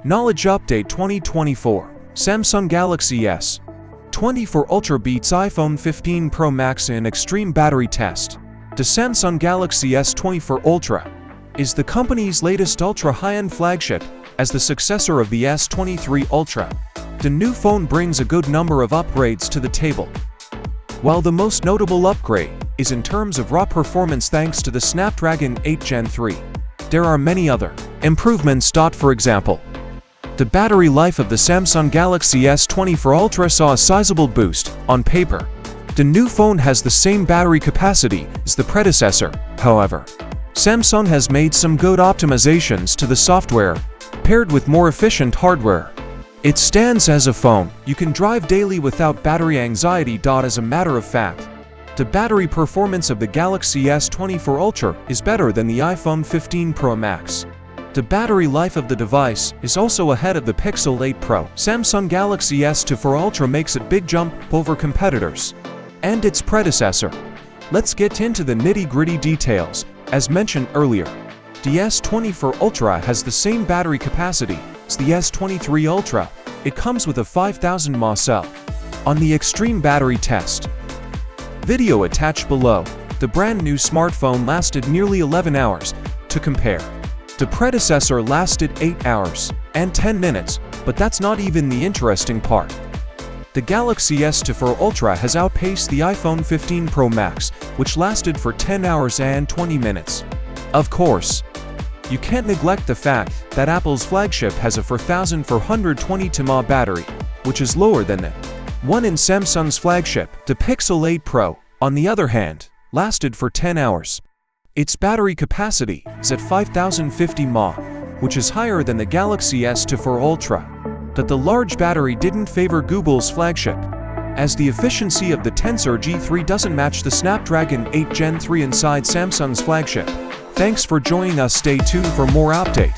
Knowledge Update 2024. Samsung Galaxy S24 Ultra beats iPhone 15 Pro Max in extreme battery test. The Samsung Galaxy S24 Ultra is the company's latest ultra-high-end flagship as the successor of the S23 Ultra. The new phone brings a good number of upgrades to the table. While the most notable upgrade is in terms of raw performance thanks to the Snapdragon 8 Gen 3, there are many other improvements. For example, the battery life of the Samsung Galaxy S24 Ultra saw a sizable boost. On paper, the new phone has the same battery capacity as the predecessor. However, Samsung has made some good optimizations to the software, paired with more efficient hardware. It stands as a phone you can drive daily without battery anxiety. As a matter of fact, the battery performance of the Galaxy S24 Ultra is better than the iPhone 15 Pro Max. The battery life of the device is also ahead of the Pixel 8 Pro. Samsung Galaxy S24 Ultra makes a big jump over competitors and its predecessor. Let's get into the nitty-gritty details. As mentioned earlier, the S24 Ultra has the same battery capacity as the S23 Ultra. It comes with a 5000 mAh cell. On the extreme battery test video attached below, the brand new smartphone lasted nearly 11 hours. To compare, the predecessor lasted 8 hours and 10 minutes, but that's not even the interesting part. The Galaxy S24 Ultra has outpaced the iPhone 15 Pro Max, which lasted for 10 hours and 20 minutes. Of course, you can't neglect the fact that Apple's flagship has a 4420 mAh battery, which is lower than the one in Samsung's flagship. The Pixel 8 Pro, on the other hand, lasted for 10 hours. Its battery capacity is at 5050 mAh, which is higher than the Galaxy S24 Ultra. But the large battery didn't favor Google's flagship, as the efficiency of the Tensor G3 doesn't match the Snapdragon 8 Gen 3 inside Samsung's flagship. Thanks for joining us. Stay tuned for more update.